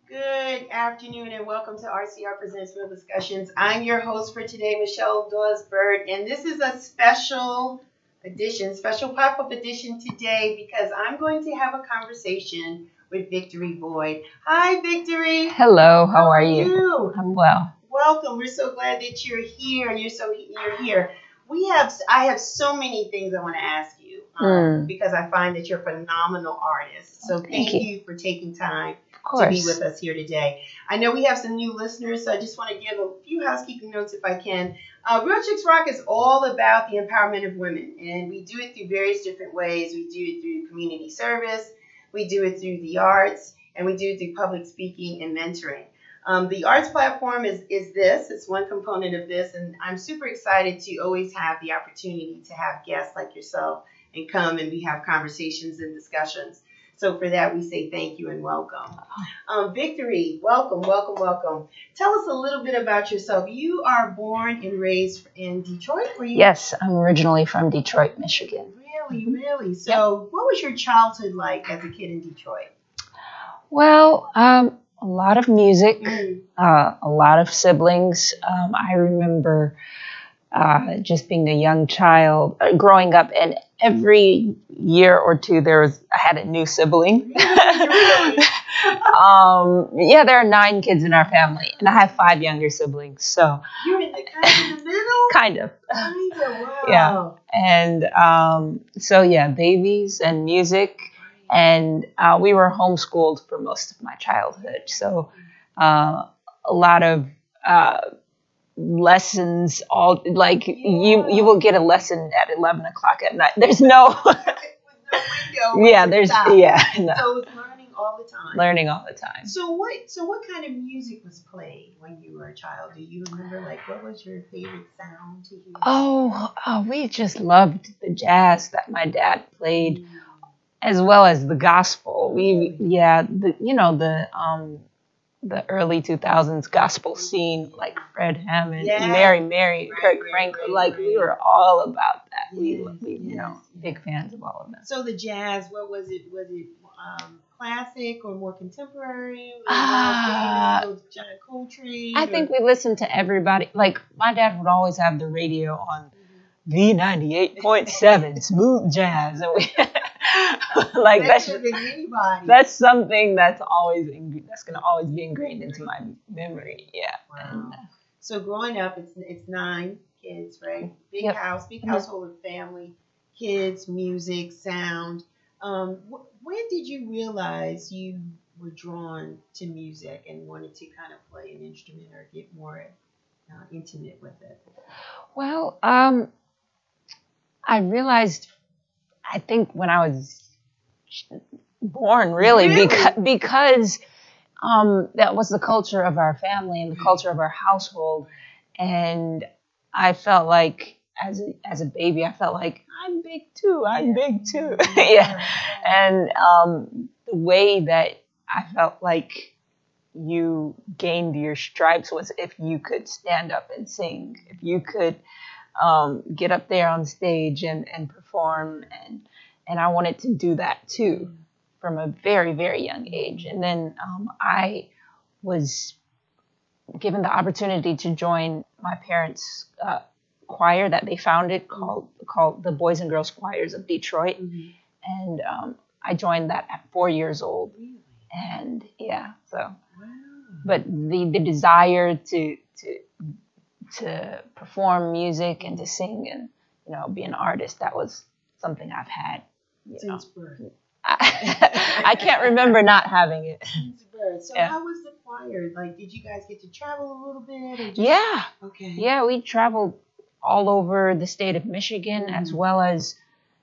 Good afternoon and welcome to RCR Presents Real Discussions. I'm your host for today, Michelle Dawes-Bird, and this is a special edition, special pop-up edition today because I'm going to have a conversation with Victory Boyd. Hi, Victory. Hello, how are you? I'm well. Welcome. We're so glad that you're here and you're here. I have so many things I want to ask you because I find that you're a phenomenal artist. So thank you for taking time to be with us here today. I know we have some new listeners, so I just want to give a few housekeeping notes if I can. Real Chicks Rock is all about the empowerment of women, and we do it through various different ways. We do it through community service, we do it through the arts, and we do it through public speaking and mentoring. The arts platform is this. It's one component of this, and I'm super excited to always have the opportunity to have guests like yourself and come and we have conversations and discussions. So for that, we say thank you and welcome. Victory, welcome. Tell us a little bit about yourself. You are born and raised in Detroit, were you? Yes, I'm originally from Detroit, Michigan. Really? So what was your childhood like as a kid in Detroit? Well, a lot of music, a lot of siblings. I remember just being a young child, growing up, and every year or two I had a new sibling. Yeah, there are 9 kids in our family, and I have 5 younger siblings. So you're in the middle. Kind of. Wow. Yeah, and so babies and music, And we were homeschooled for most of my childhood. So a lot of lessons, all like you will get a lesson at 11 o'clock at night. There's no window. Yeah, there's no. So it's learning all the time. Learning all the time. So what kind of music was played when you were a child? Do you remember, like, what was your favorite sound to hear? Oh, we just loved the jazz that my dad played, as well as the gospel. The early 2000s gospel scene, like Fred Hammond, Mary, Kirk Franklin, we were all about that. We big fans of all of them. So the jazz, what was it? Was it classic or more contemporary? John Coltrane? I think we listened to everybody. Like, my dad would always have the radio on V98.7 smooth jazz, and we that's something that's going to always be ingrained into my memory. Yeah. Wow. And, so growing up, it's 9 kids, right? Big house, big household with family, kids, music, sound. When did you realize you were drawn to music and wanted to kind of play an instrument or get more intimate with it? Well, I realized, I think when I was born, really? because that was the culture of our family and the culture of our household, and I felt like as a baby, I felt like I'm big too. Yeah, and the way that I felt like you gained your stripes was if you could stand up and sing, if you could get up there on stage and perform, and I wanted to do that too from a very, very young age. And then I was given the opportunity to join my parents' choir that they founded called the Boys and Girls Choirs of Detroit. And I joined that at 4 years old. And but the desire to perform music and to sing and be an artist, that was something I've had since birth. I can't remember not having it. Since birth. So how was the choir? Like, did you guys get to travel a little bit? Or just... Yeah. Okay. Yeah, we traveled all over the state of Michigan, as well as,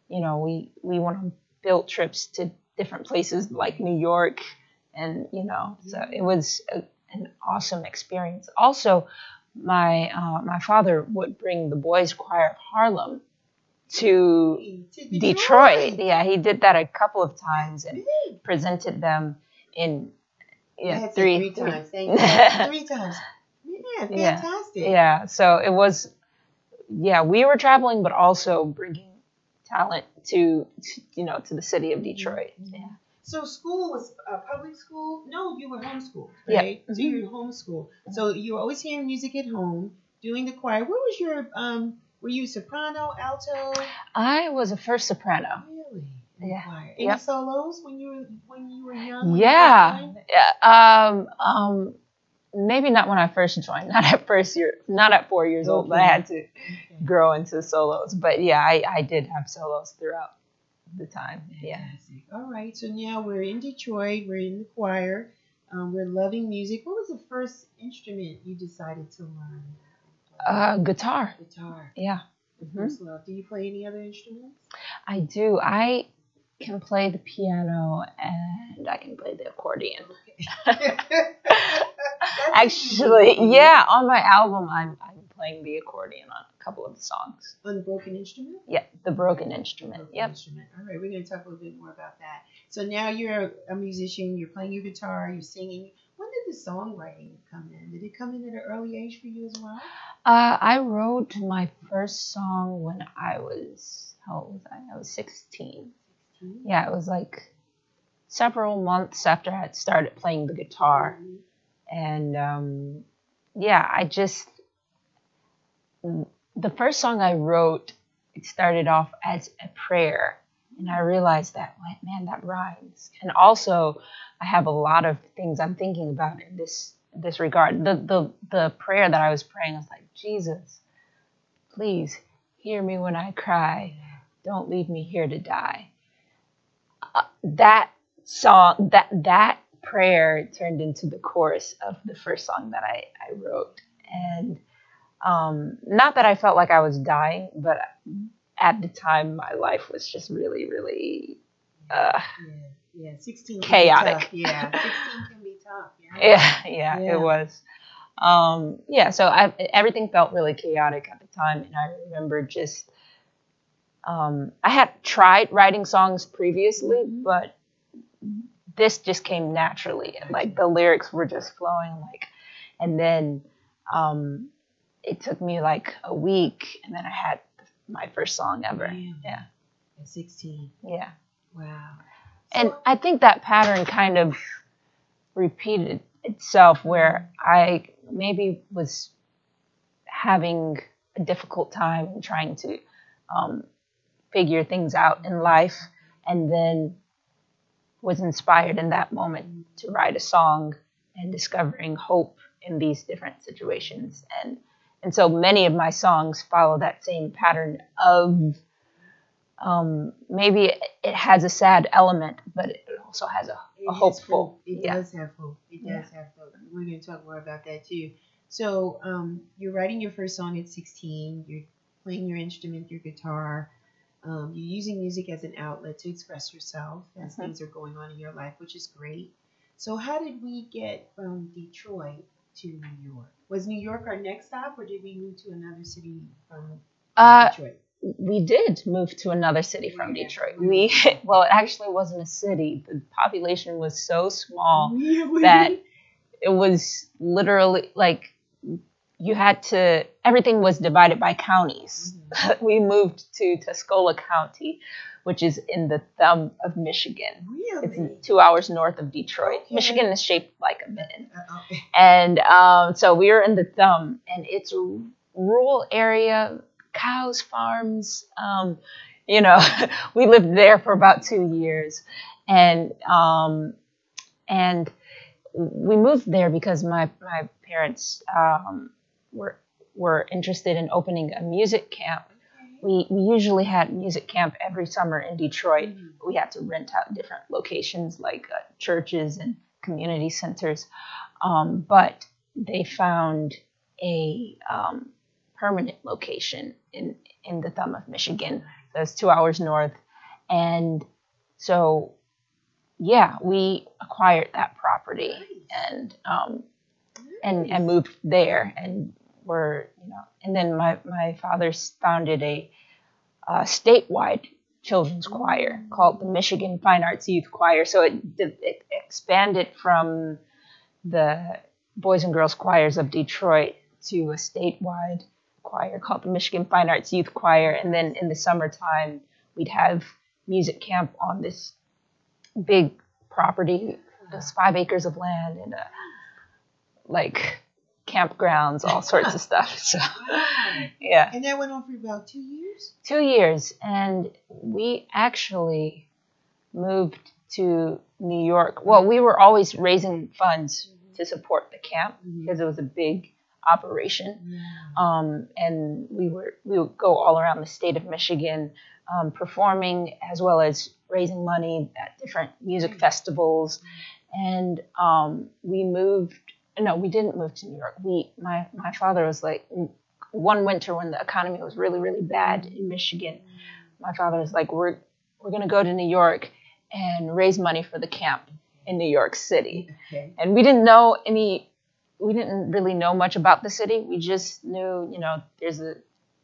we went on field trips to different places like New York, and so it was an awesome experience. Also, my father would bring the Boys Choir of Harlem to Detroit. Yeah, he did that a couple of times and presented them in 3 times. Thank you. 3 times. Yeah, fantastic. Yeah, so it was. Yeah, we were traveling, but also bringing talent to the city of Detroit. Yeah. So school was public school? No, you were homeschooled, right? Yeah. So you were homeschooled. So you were always hearing music at home, doing the choir. What was your were you soprano, alto? I was a first soprano. Really? Yeah. Choir. Any solos when you were young? Yeah. Maybe not when I first joined. Not at 4 years old. But I had to grow into solos. But yeah, I did have solos throughout the time. Yeah. All right. So now we're in Detroit. We're in the choir. We're loving music. What was the first instrument you decided to learn? Guitar. Guitar. Yeah. First love. Do you play any other instruments? I do. I can play the piano and I can play the accordion. Okay. Actually, on my album, I'm playing the accordion on a couple of the songs. On the broken instrument? Yeah, the broken instrument. Instrument. All right, we're going to talk a little bit more about that. So now you're a musician, you're playing your guitar, you're singing. When did the songwriting come in? Did it come in at an early age for you as well? I wrote my first song when I was, how old was I? I was 16. 16? Yeah, it was like several months after I had started playing the guitar. And the first song I wrote, it started off as a prayer. And I realized that, man, that rhymes. And also, I have a lot of things I'm thinking about in this regard. The prayer that I was praying was like, Jesus, please hear me when I cry. Don't leave me here to die. that song, that prayer turned into the chorus of the first song that I wrote. And not that I felt like I was dying, but at the time my life was just really, really 16 chaotic. Yeah, 16 can be tough. Yeah, it was. So everything felt really chaotic at the time, and I remember just I had tried writing songs previously, but this just came naturally, and like the lyrics were just flowing, like, and then it took me like a week, and then I had my first song ever. Really? Yeah, at 16. Yeah. Wow. And I think that pattern kind of repeated itself, where I maybe was having a difficult time trying to figure things out in life, and then was inspired in that moment to write a song and discovering hope in these different situations. And so many of my songs follow that same pattern of maybe it has a sad element, but it also has a hopeful. It does have hope. It does have hope. We're going to talk more about that too. So you're writing your first song at 16. You're playing your instrument, your guitar. You're using music as an outlet to express yourself as things are going on in your life, which is great. So how did we get from Detroit to New York? Was New York our next stop, or did we move to another city from Detroit? We did move to another city from Detroit. Well, it actually wasn't a city. The population was so small that it was literally like everything was divided by counties. We moved to Tuscola County, which is in the thumb of Michigan. Really? It's 2 hours north of Detroit. Okay. Michigan is shaped like a min. Okay. And so we were in the thumb, and it's a rural area, cows, farms. We lived there for about 2 years. And we moved there because my parents were interested in opening a music camp. We usually had music camp every summer in Detroit. We had to rent out different locations like churches and community centers. But they found a permanent location in the thumb of Michigan. That's 2 hours north. And so, we acquired that property and moved there, and and then my father founded a statewide children's choir called the Michigan Fine Arts Youth Choir. So it expanded from the Boys and Girls Choirs of Detroit to a statewide choir called the Michigan Fine Arts Youth Choir. And then in the summertime, we'd have music camp on this big property, those 5 acres of land, and campgrounds, all sorts of stuff. So, yeah. And that went on for about 2 years? 2 years. And we actually moved to New York. Well, we were always raising funds to support the camp because it was a big operation. And we would go all around the state of Michigan performing, as well as raising money at different music festivals. And we didn't move to New York. My father was like, one winter when the economy was really, really bad in Michigan, my father was like, we're going to go to New York and raise money for the camp in New York City. Okay. And we didn't really know much about the city. We just knew, there's a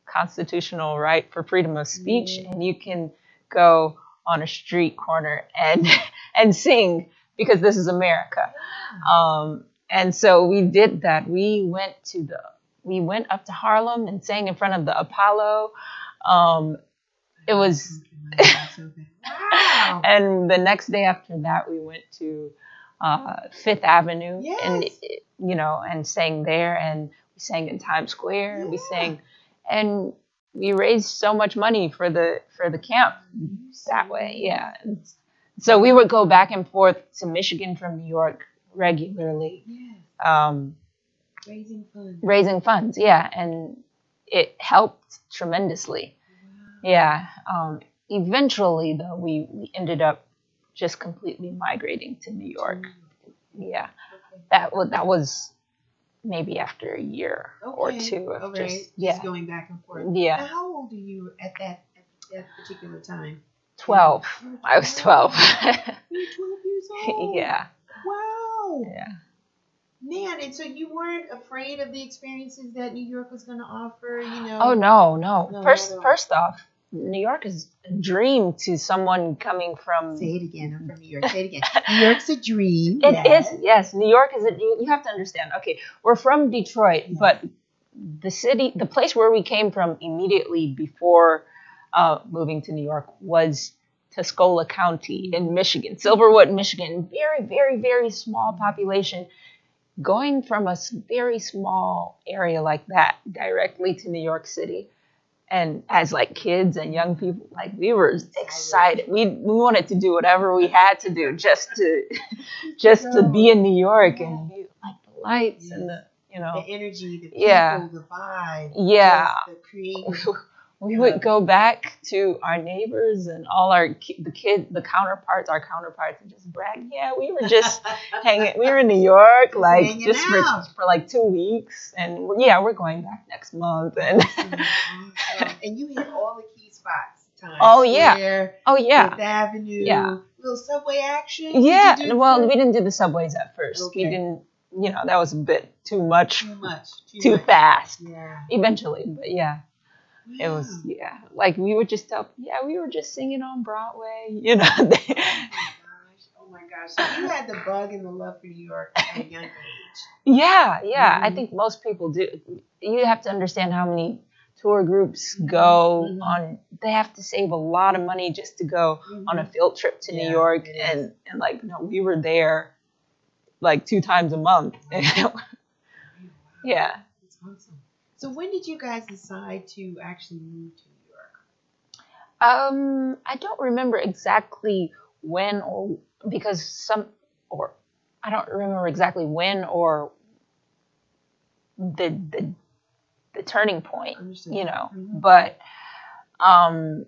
constitutional right for freedom of speech, and you can go on a street corner and sing because this is America. And so we did that. We went up to Harlem and sang in front of the Apollo. It was, and the next day after that, we went to Fifth Avenue, and sang there, and we sang in Times Square. We sang, and we raised so much money for the camp that way. Yeah. So we would go back and forth to Michigan from New York regularly. Raising funds, yeah. And it helped tremendously. Wow. Yeah. Eventually, though, we ended up just completely migrating to New York. Yeah, that was maybe after a year or two of just going back and forth. Yeah. Now, how old are you at that particular time? 12. I was 12. You were 12 years old. Yeah. Wow. Yeah. Man, and so you weren't afraid of the experiences that New York was going to offer, you know? Oh, no. First off, New York is a dream to someone coming from... Say it again. I'm from New York. Say it again. New York's a dream. It is, yes. New York is you have to understand. Okay, we're from Detroit, but the place where we came from immediately before moving to New York was Tuscola County in Michigan, Silverwood, Michigan. Very, very, very small population. Going from a very small area like that directly to New York City, and as like kids and young people, like we were excited. We wanted to do whatever we had to do just to be in New York and be like the lights and the energy, the people, the vibe, the creative. We would go back to our neighbors and all the counterparts, and just brag. Yeah, we were just hanging. We were in New York, like just for like 2 weeks, and we're going back next month. And and you hit all the key spots. Fifth Avenue, little subway action. Yeah, well, we didn't do the subways at first. Okay. We didn't. That was a bit too much. Too fast. Yeah. Eventually, but yeah. It was, like we would just we were just singing on Broadway, Oh my gosh. So you had the bug and the love for New York at a young age. Yeah. Mm-hmm. I think most people do. You have to understand how many tour groups go on. They have to save a lot of money just to go on a field trip to New York. And like, we were there like 2 times a month. Yeah. That's awesome. So when did you guys decide to actually move to New York? I don't remember exactly when I don't remember exactly when or the turning point, but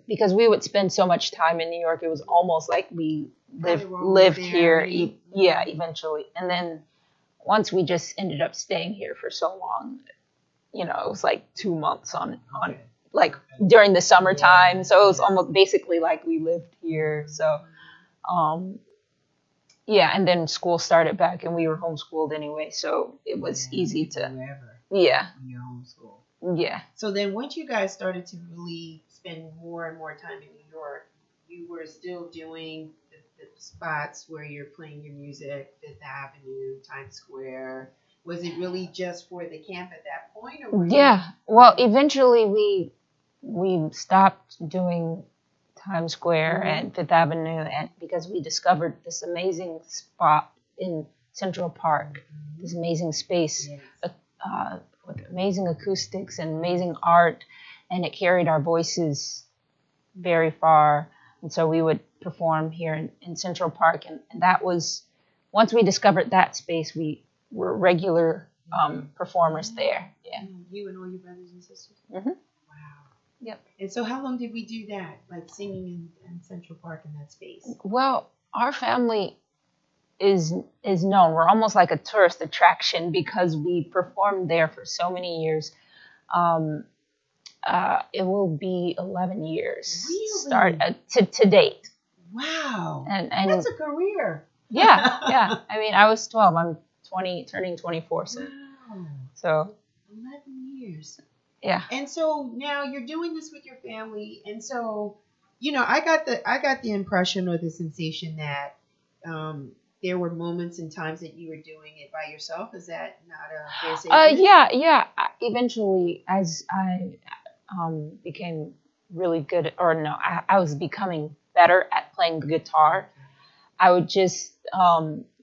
because we would spend so much time in New York, it was almost like we lived here. Eventually. And then once we just ended up staying here for so long, it was like 2 months on like during the summertime. So it was almost basically like we lived here. So, and then school started back and we were homeschooled anyway. So it was easy to, you're homeschooled. Yeah. So then once you guys started to really spend more and more time in New York, you were still doing the spots where you're playing your music, Fifth Avenue, Times Square. Was it really just for the camp at that point? Or well, eventually we stopped doing Times Square and Fifth Avenue, and because we discovered this amazing spot in Central Park, this amazing space with amazing acoustics and amazing art, and it carried our voices very far. And so we would perform here in Central Park, and that was, once we discovered that space, we were regular performers there. Yeah. You and all your brothers and sisters? Mm-hmm. Wow. Yep. And so how long did we do that, like singing in Central Park in that space? Well, our family is known. We're almost like a tourist attraction because we performed there for so many years. It will be 11 years. Really? To date. Wow. And that's a career. Yeah. I mean, I was 12. I'm 20, turning 24 soon. Wow. So 11 years. Yeah. And so now you're doing this with your family, and so I got the impression or the sensation that there were moments and times that you were doing it by yourself. Is that not a fair statement? Yeah. Eventually, as I became really good, I was becoming better at playing the guitar. I would just,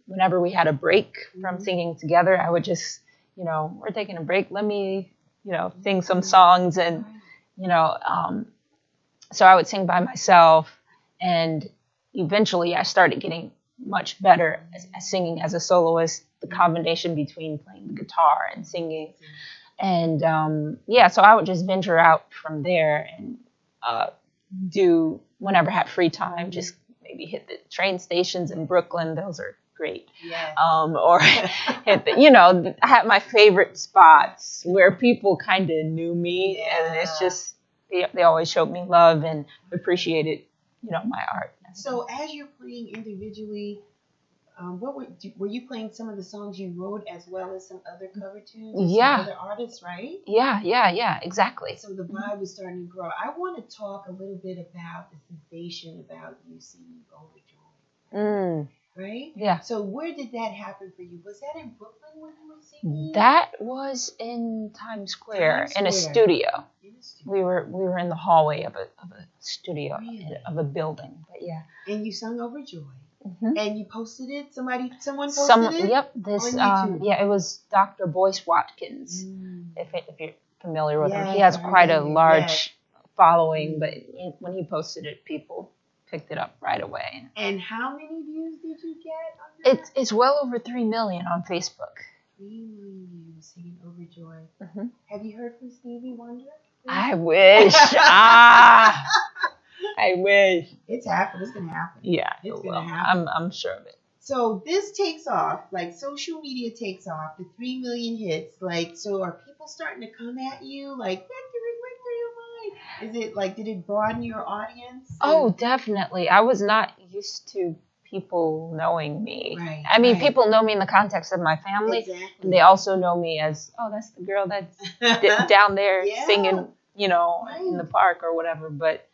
whenever we had a break from singing together, I would just, we're taking a break. Let me, sing some songs. And, so I would sing by myself. And eventually I started getting much better at singing as a soloist, the combination between playing the guitar and singing. And, so I would just venture out from there and do, whenever I had free time, just maybe hit the train stations in Brooklyn. Those are great. Yes. Or hit the, you know, I have my favorite spots where people kind of knew me, and it's just they always showed me love and appreciated, you know, my art. So as you're playing individually, were you playing some of the songs you wrote as well as some other cover tunes? Yeah. Some other artists, right? Yeah, exactly. So the vibe was starting to grow. I want to talk a little bit about the sensation about you singing Overjoyed. Right? Yeah. So where did that happen for you? Was that in Brooklyn when you were singing? That was in Times Square, in a studio. We were in the hallway of a studio, of a building. But yeah. And you sung Overjoyed. And you posted it? Someone posted it? Yep. This it was Dr. Boyce Watkins. If you're familiar with him, he has quite a large following. But when he posted it, people picked it up right away. And how many views did you get? It's well over 3 million on Facebook. 3 million views singing Overjoyed. Have you heard from Stevie Wonder? I wish. I wish. It's happening. It's gonna happen. Yeah, it's gonna happen. I'm sure of it. So this takes off, like social media takes off. The 3 million hits, like, so are people starting to come at you like victory? Is it like, did it broaden your audience? Oh, definitely. I was not used to people knowing me. Right. I mean, people know me in the context of my family, and they also know me as, oh, that's the girl that's down there singing, you know, in the park or whatever. But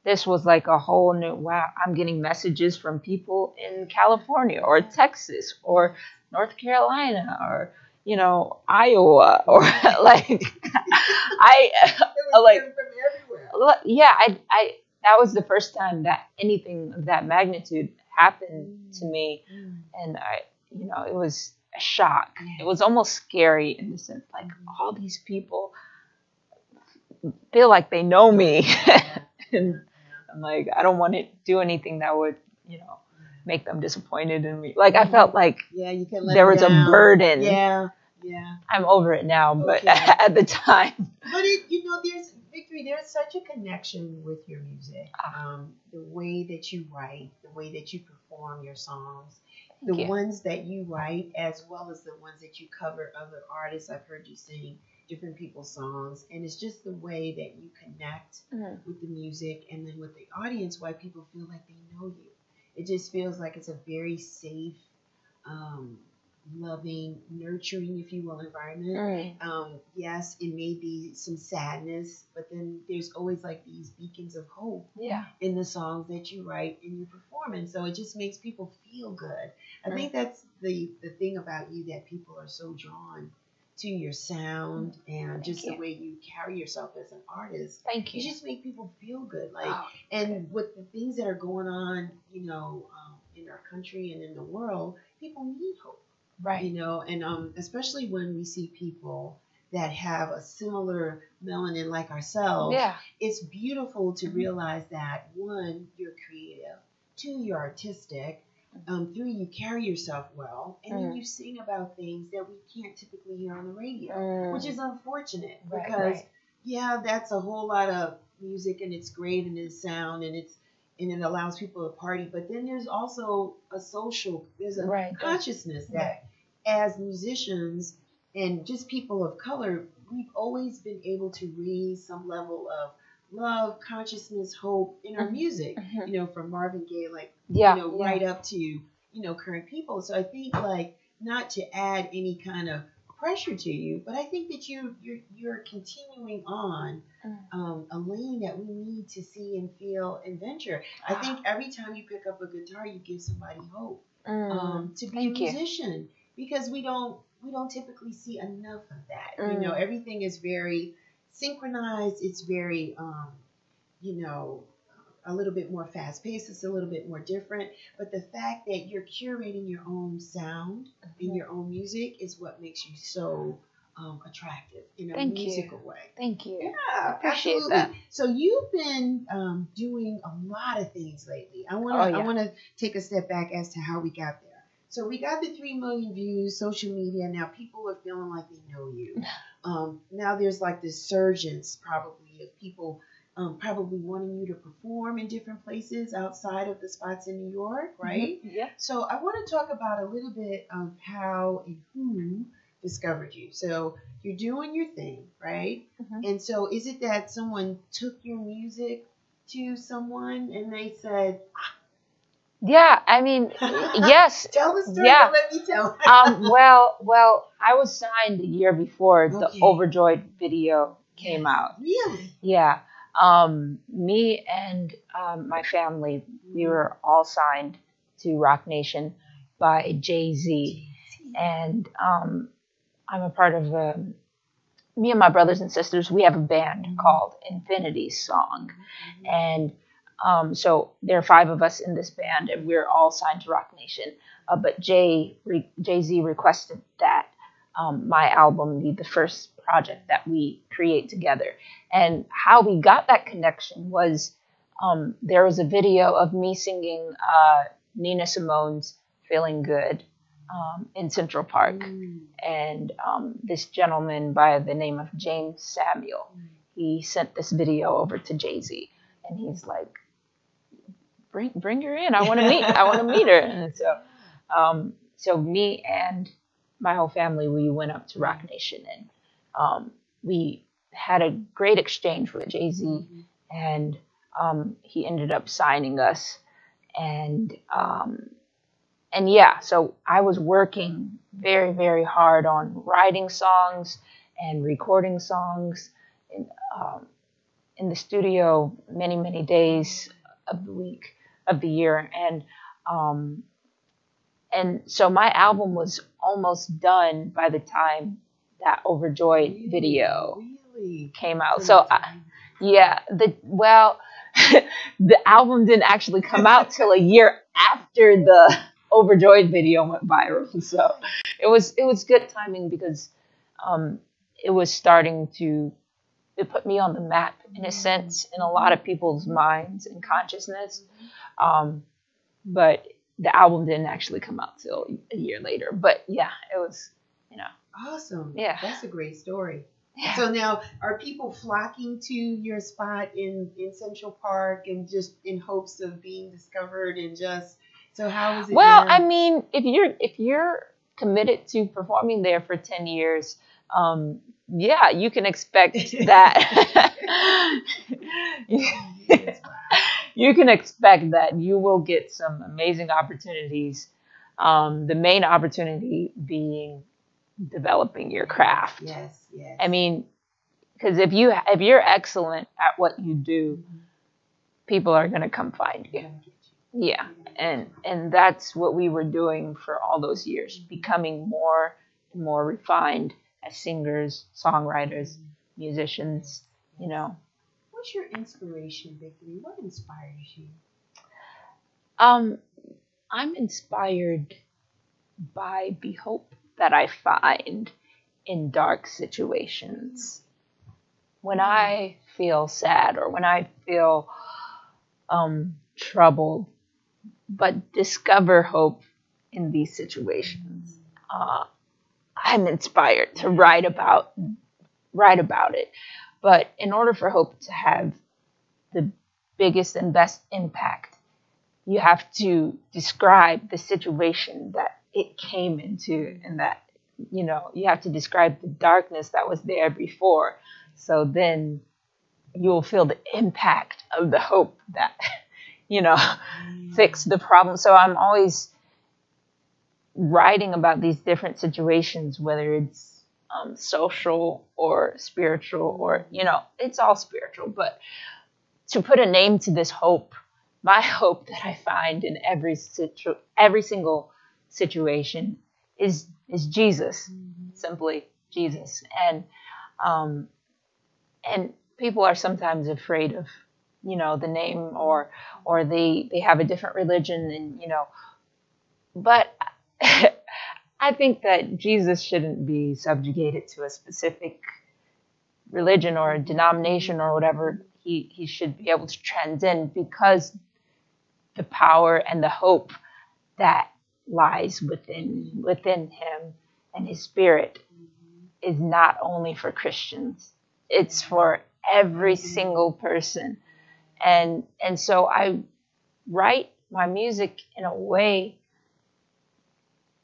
this was like a whole new, wow, I'm getting messages from people in California or Texas or North Carolina or, you know, Iowa or like, that was the first time that anything of that magnitude happened to me. And it was a shock. It was almost scary in the sense, like, all these people feel like they know me. And I'm like, I don't want to do anything that would, you know, make them disappointed in me. Like, I felt like you can there was a burden. Yeah. I'm over it now, but at the time. But there's such a connection with your music. The way that you write, the way that you perform your songs, the ones that you write, as well as the ones that you cover other artists. I've heard you sing different people's songs, and it's just the way that you connect with the music and then with the audience, why people feel like they know you. It just feels like it's a very safe, loving, nurturing, if you will, environment. Yes, it may be some sadness, but then there's always like these beacons of hope in the songs that you write and you perform. And so it just makes people feel good. I think that's the thing about you, that people are so drawn to your sound and just the way you carry yourself as an artist. Thank you. You just make people feel good. And with the things that are going on, you know, in our country and in the world, people need hope. Right. You know, and especially when we see people that have a similar melanin like ourselves, it's beautiful to realize that, one, you're creative, two, you're artistic, three, you carry yourself well, and then you sing about things that we can't typically hear on the radio, which is unfortunate because, that's a whole lot of music, and it's great, and it's sound, and it allows people to party. But then there's also there's a consciousness that, as musicians and just people of color, we've always been able to raise some level of love, consciousness, hope in our music, you know, from Marvin Gaye, right up to, you know, current people. So I think, like, not to add any kind of pressure to you, but I think that you're continuing on a lane that we need to see and feel and venture. I think every time you pick up a guitar, you give somebody hope to be a musician, because we don't typically see enough of that. You know, everything is very synchronized. It's very, a little bit more fast-paced. It's a little bit more different. But the fact that you're curating your own sound and your own music is what makes you so attractive in a musical way. Thank you. Yeah, I appreciate absolutely. that. So you've been doing a lot of things lately. I want to take a step back as to how we got there. So we got the 3 million views, social media. Now people are feeling like they know you. Now there's like this surgence probably of people probably wanting you to perform in different places outside of the spots in New York, right? Mm-hmm. Yeah. So I want to talk about a little bit of how and who discovered you. So you're doing your thing, right? Mm-hmm. And so is it that someone took your music to someone and they said, yeah, I mean, yes. Tell the story. Yeah. Let me tell. Well, I was signed a year before the Overjoyed video came out. Really? Yeah. Me and my family, we were all signed to Roc Nation by Jay-Z. And I'm a part of, me and my brothers and sisters, we have a band called Infinity Song. And so there are 5 of us in this band, and we're all signed to Roc Nation. But Jay-Z requested that my album be the first project that we create together. And how we got that connection was there was a video of me singing Nina Simone's Feeling Good in Central Park. And this gentleman by the name of James Samuel, he sent this video over to Jay-Z. And he's like, bring her in. I want to meet her. And so me and my whole family, we went up to Roc Nation, and we had a great exchange with Jay-Z, and he ended up signing us. And yeah, so I was working very, very hard on writing songs and recording songs in the studio many, many days of the week, of the year. And so my album was almost done by the time that Overjoyed video came out. So the album didn't actually come out till a year after the Overjoyed video went viral. So it was good timing, because it was starting to, it put me on the map in a sense in a lot of people's minds and consciousness. But the album didn't actually come out till a year later. But yeah, it was, Awesome. Yeah. That's a great story. Yeah. So now, are people flocking to your spot in Central Park and just in hopes of being discovered, and just, so how is it Well, now? I mean, if you're committed to performing there for 10 years, yeah, you can expect that. You can expect that you will get some amazing opportunities. The main opportunity being developing your craft. Yes. I mean, because if you're excellent at what you do, people are gonna come find you. Yeah, and that's what we were doing for all those years, becoming more and more refined as singers, songwriters, musicians. What's your inspiration, Victory? What inspires you? I'm inspired by the hope that I find in dark situations. When I feel sad, or when I feel troubled, but discover hope in these situations, I'm inspired to write about it. But in order for hope to have the biggest and best impact, you have to describe the situation that it came into, and that, you have to describe the darkness that was there before. So then you'll feel the impact of the hope that, fixed the problem. So I'm always writing about these different situations, whether it's social or spiritual, or, it's all spiritual. But to put a name to this hope, my hope that I find in every single situation is Jesus, simply Jesus. And people are sometimes afraid of, the name, or they have a different religion, and, but I think that Jesus shouldn't be subjugated to a specific religion or a denomination or whatever. He should be able to transcend, because the power and the hope that lies within him and his spirit is not only for Christians. It's for every single person. And so I write my music in a way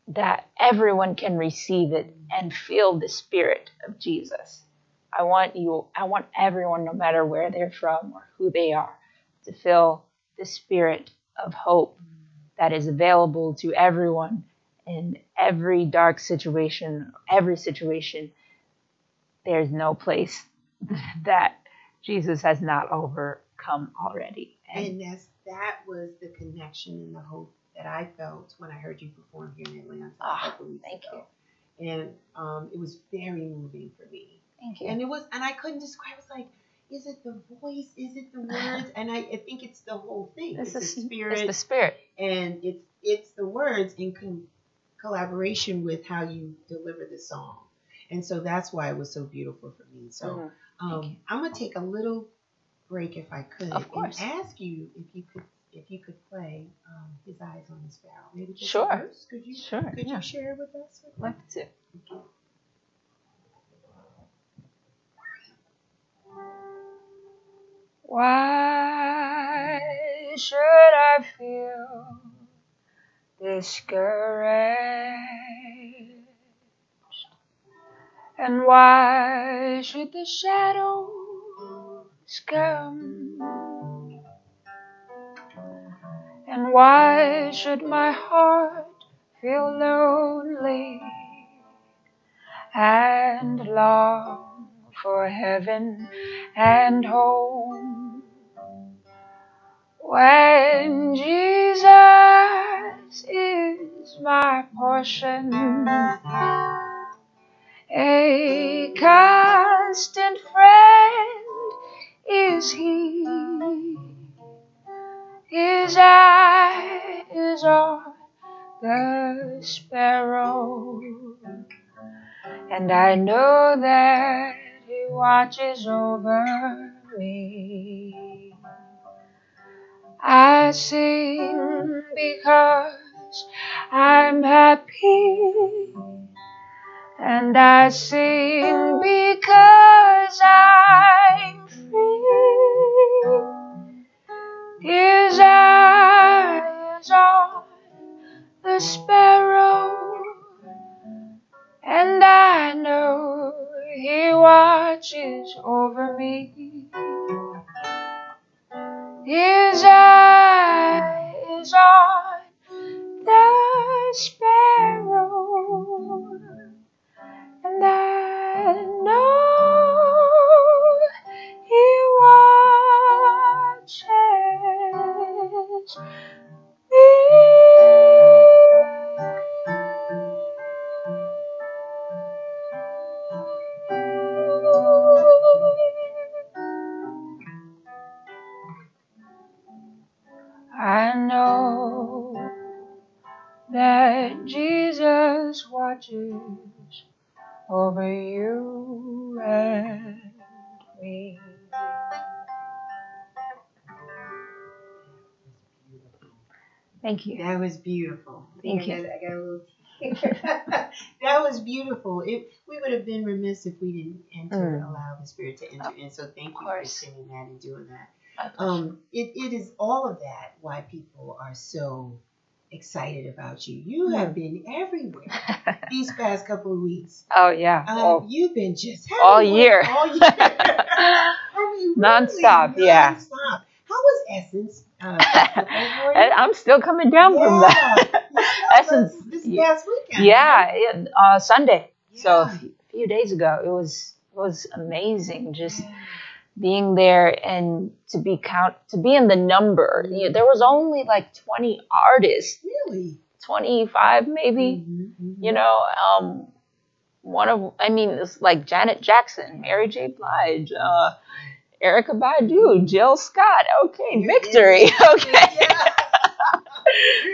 that everyone can receive it and feel the spirit of Jesus. I want everyone, no matter where they're from or who they are, to feel the spirit of hope that is available to everyone in every dark situation, every situation. There's no place that Jesus has not overcome already. And that was the connection and the hope that I felt when I heard you perform here in Atlanta a couple weeks ago. And it was very moving for me. Thank you. And I couldn't describe. It was like, is it the voice? Is it the words? And I think it's the whole thing. It's the spirit. It's the spirit. And it's the words in collaboration with how you deliver the song. And so that's why it was so beautiful for me. So I'm gonna take a little break if I could, of course, and ask you if you could play "His Eyes on the Sparrow." Maybe just sure. a verse. Could you share it with us? Love to. Okay. Why should I feel discouraged? And why should the shadows come? And why should my heart feel lonely and long for heaven and home, when Jesus is my portion, a constant friend is He. His eye is on the sparrow, and I know that He watches over me. I sing because I'm happy, and I sing because I'm free. His eye is on the sparrow, and I know He watches over me. His eye is on the sparrow, and I know He watches me. I know that Jesus watches over you and me. Thank you. That was beautiful. Thank you. I got a little tear. That was beautiful. We would have been remiss if we didn't allow the Spirit to enter in. So thank you for singing that and doing that. It is all of that why people are so excited about you. You have been everywhere these past couple of weeks. Oh yeah. You've been just all year. All year. I mean, non-stop. Really, yeah. Non-stop. How was Essence? I'm still coming down from that. Essence this past weekend. Yeah, Sunday. Yeah. So a few days ago, it was amazing. Just being there and to be in the number. There was only like 20 artists. Really? 25 maybe. Mm-hmm. It's like Janet Jackson, Mary J. Blige, Erykah Badu, Jill Scott. Okay, Victory. Okay. Yeah.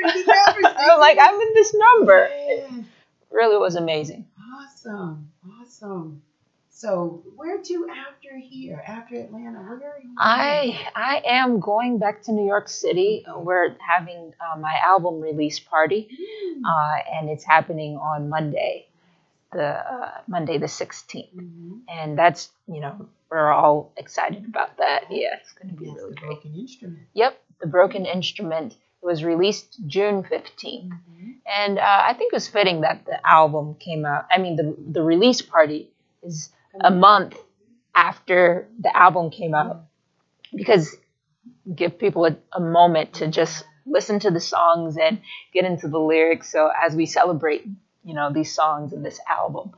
I'm like, I'm in this number. It really was amazing. Awesome. So where to after Atlanta? Where are you? I am going back to New York City. We're having my album release party, and it's happening on Monday. Monday the 16th. And that's, we're all excited about that. Yeah, it's going to be really great. Broken Instrument. Yep, The Broken Instrument. It was released June 15th. And I think it was fitting that the album came out. I mean, the release party is a month after the album came out, because give people a moment to just listen to the songs and get into the lyrics. So as we celebrate, these songs in this album,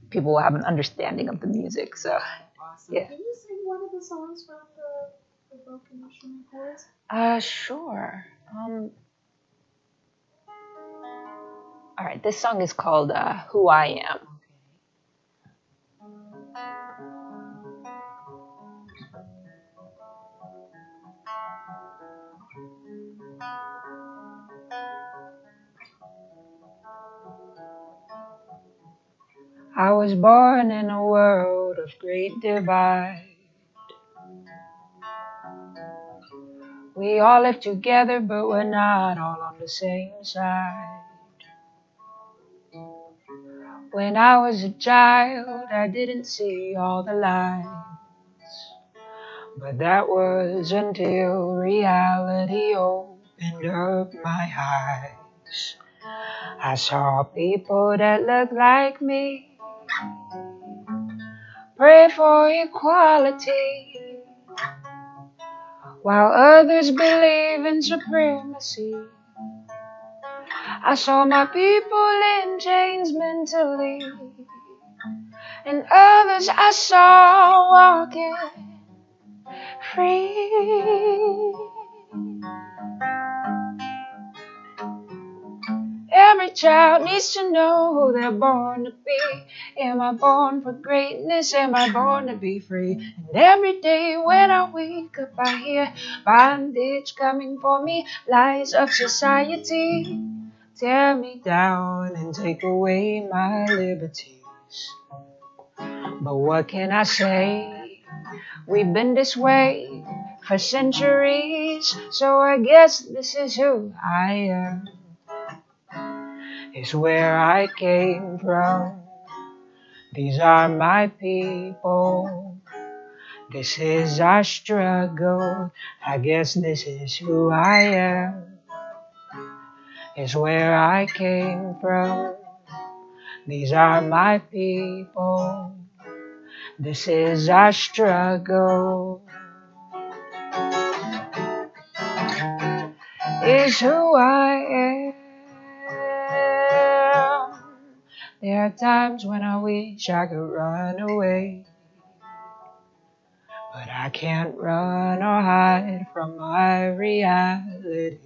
people will have an understanding of the music. So, awesome. Yeah. Can you sing one of the songs from the Broken Instrument for us? Sure. All right, this song is called Who I Am. I was born in a world of great divide. We all live together, but we're not all on the same side. When I was a child, I didn't see all the lights, but that was until reality opened up my eyes. I saw people that looked like me pray for equality, while others believe in supremacy. I saw my people in chains mentally, and others I saw walking free. Every child needs to know who they're born to be. Am I born for greatness? Am I born to be free? And every day when I wake up, I hear bondage coming for me. Lies of society tear me down and take away my liberties. But what can I say? We've been this way for centuries, so I guess this is who I am. It's where I came from. These are my people. This is our struggle. I guess this is who I am. It's where I came from. These are my people. This is our struggle. It's who I am. There are times when I wish I could run away, but I can't run or hide from my reality.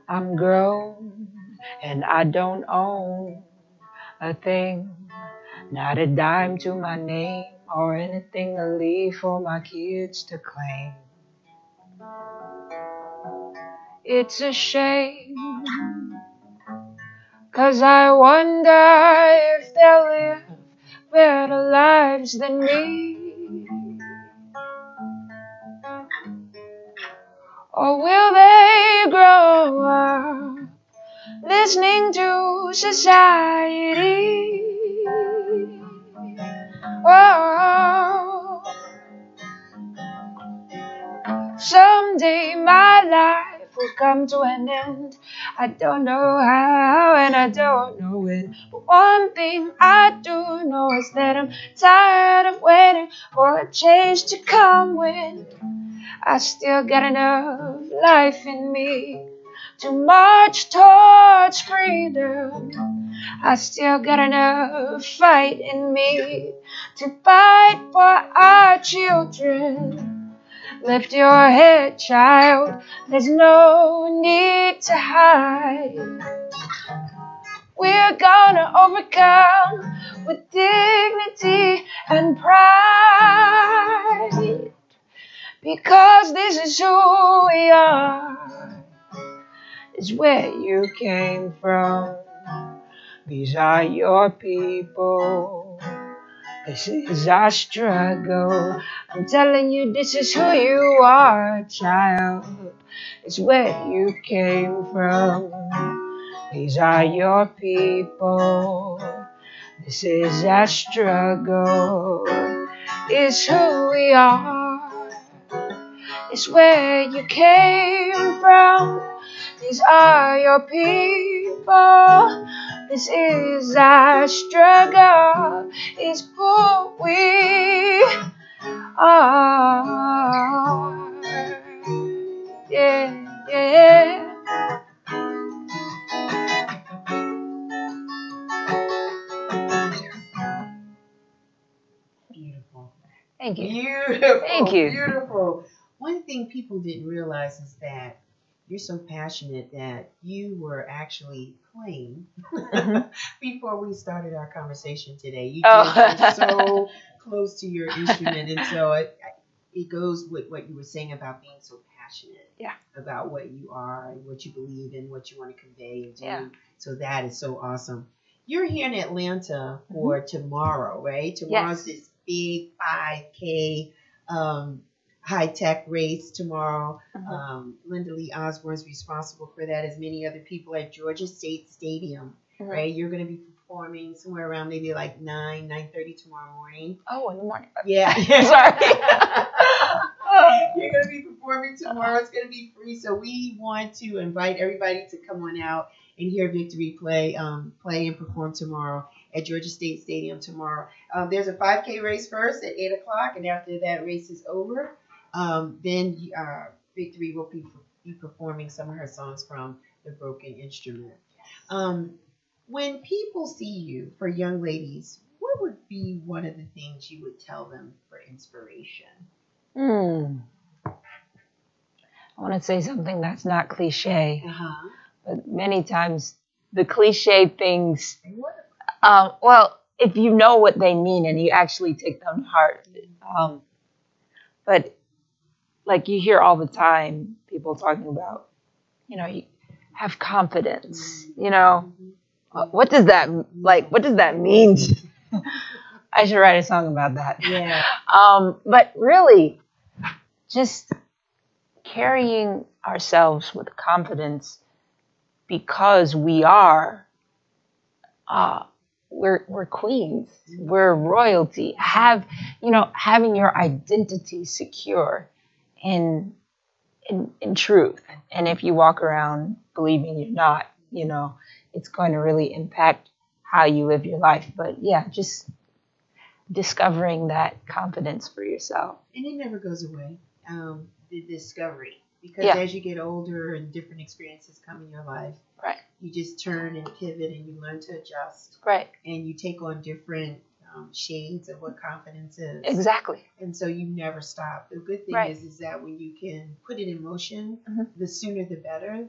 I'm grown and I don't own a thing, not a dime to my name or anything to leave for my kids to claim. It's a shame, 'cause I wonder if they'll live better lives than me. Or will they grow up listening to society? Oh, someday my life will come to an end. I don't know how and I don't know when, but one thing I do know is that I'm tired of waiting for a change to come when I still got enough life in me to march towards freedom. I still got enough fight in me to fight for our children. Lift your head, child, there's no need to hide. We're gonna overcome with dignity and pride, because this is who we are. It's where you came from. These are your people. This is our struggle. I'm telling you, this is who you are, child. It's where you came from. These are your people. This is our struggle. It's who we are. It's where you came from. These are your people. This is our struggle. It's who we are. Yeah, yeah. Beautiful. Thank you. Beautiful. Thank you. Beautiful. One thing people didn't realize is that you're so passionate that you were actually playing before we started our conversation today. You just were so close to your instrument, and so it goes with what you were saying about being so passionate about what you are and what you believe in, what you want to convey and do. Yeah. So that is so awesome. You're here in Atlanta for tomorrow, right? Tomorrow's this big 5K high-tech race tomorrow. Linda Lee Osborne's responsible for that, as many other people at Georgia State Stadium, right? You're going to be performing somewhere around maybe like 9:30 tomorrow morning. Oh, in the morning. Yeah. Sorry. You're going to be performing tomorrow. It's going to be free. So we want to invite everybody to come on out and hear Victory play and perform tomorrow at Georgia State Stadium tomorrow. There's a 5K race first at 8 o'clock, and after that race is over, then Victory will be performing some of her songs from the broken instrument. When people see you, for young ladies, what would be one of the things you would tell them for inspiration? I want to say something that's not cliche, but many times the cliche things, well, if you know what they mean and you actually take them to heart, but like you hear all the time people talking about, you have confidence, what does that mean? I should write a song about that. Yeah. But really, just carrying ourselves with confidence because we are, we're queens, we're royalty. Having your identity secure in truth. And if you walk around believing you're not, it's going to really impact how you live your life. But yeah, just discovering that confidence for yourself. And it never goes away, the discovery. Because as you get older and different experiences come in your life, you just turn and pivot and you learn to adjust. Right. And you take on different shades of what confidence is. Exactly. And so you never stop. The good thing is that when you can put it in motion, the sooner the better,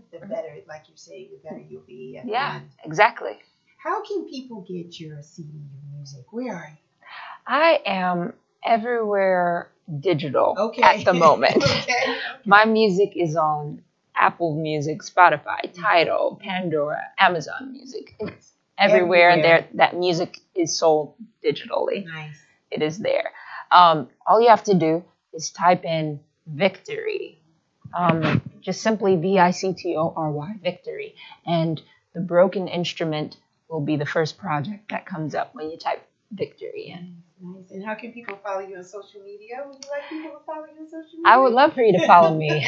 like you say, the better you'll be at the end. Exactly. How can people get your CD, your music? Where are you? I am everywhere digital at the moment. My music is on Apple Music, Spotify, Tidal, Pandora, Amazon Music. It's everywhere. There, that music is sold digitally. Nice. It is there. All you have to do is type in Victory. Just simply VICTORY, Victory. And the broken instrument will be the first project that comes up when you type Victory in. Nice. And how can people follow you on social media? Would you like people to follow you on social media? I would love for you to follow me.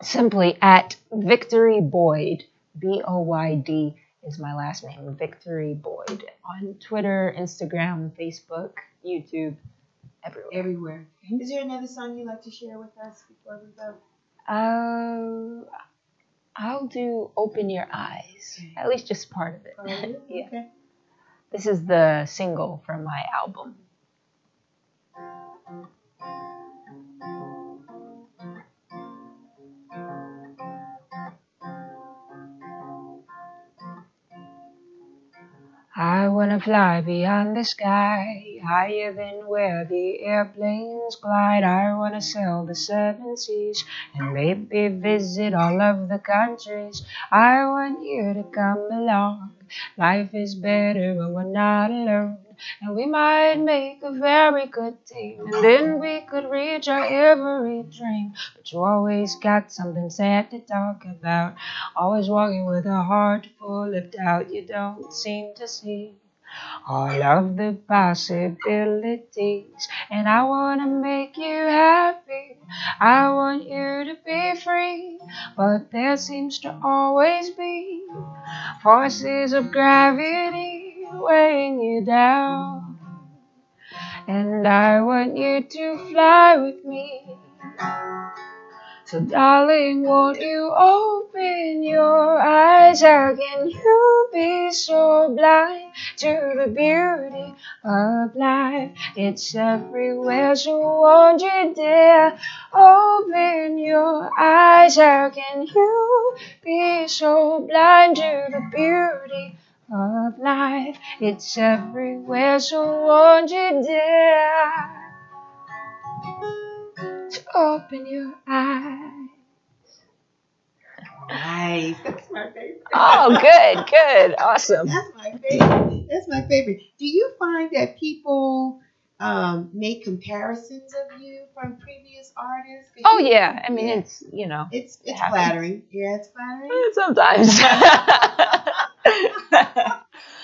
Simply at Victory Boyd. BOYD is my last name. Victory Boyd. On Twitter, Instagram, Facebook, YouTube, everywhere. Is there another song you'd like to share with us before we go? I'll do Open Your Eyes. At least just part of it. Yeah. Okay. This is the single from my album. I wanna fly beyond the sky, higher than where the airplanes glide. I wanna sail the 7 seas and maybe visit all of the countries. I want you to come along. Life is better when we're not alone. and we might make a very good team, and then we could reach our every dream. But you always got something sad to talk about, always walking with a heart full of doubt. You don't seem to see all of the possibilities, and I want to make you happy. I want you to be free, but there seems to always be forces of gravity weighing you down. And I want you to fly with me. So darling, won't you open your eyes? How can you be so blind to the beauty of life? It's everywhere, so won't you dare open your eyes? How can you be so blind to the beauty of life? It's everywhere, so won't you dare to open your eyes? Nice. That's my favorite. Oh, good, good, awesome. That's my favorite. That's my favorite. Do you find that people make comparisons of you from previous artists? Oh yeah, I mean it's it's flattering. Yeah, it's flattering. Sometimes.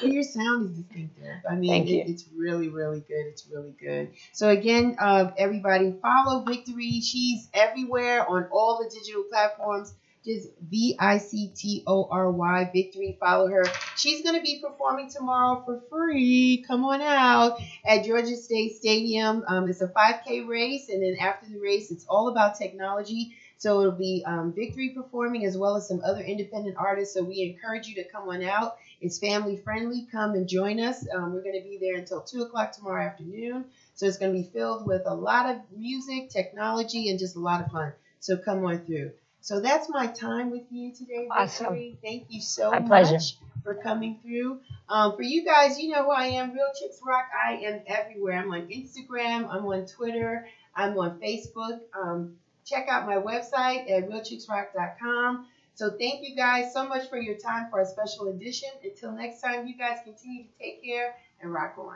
Well, your sound is distinctive. I mean, Thank you. It's really, really good. It's really good. So again, everybody follow Victory. She's everywhere on all the digital platforms. Just VICTORY, Victory. Follow her. She's going to be performing tomorrow for free. Come on out at Georgia State Stadium. It's a 5K race, and then after the race, it's all about technology. So it'll be Victory performing as well as some other independent artists. So we encourage you to come on out. It's family friendly. Come and join us. We're going to be there until 2 o'clock tomorrow afternoon. So it's going to be filled with a lot of music, technology, and just a lot of fun. So come on through. So that's my time with you today, Awesome. Victory. Thank you so My much pleasure. for coming through. For you guys, you know who I am, Real Chicks Rock. I am everywhere. I'm on Instagram. I'm on Twitter. I'm on Facebook. Check out my website at realchicksrock.com. So thank you guys so much for your time for our special edition. Until next time, you guys continue to take care and rock on.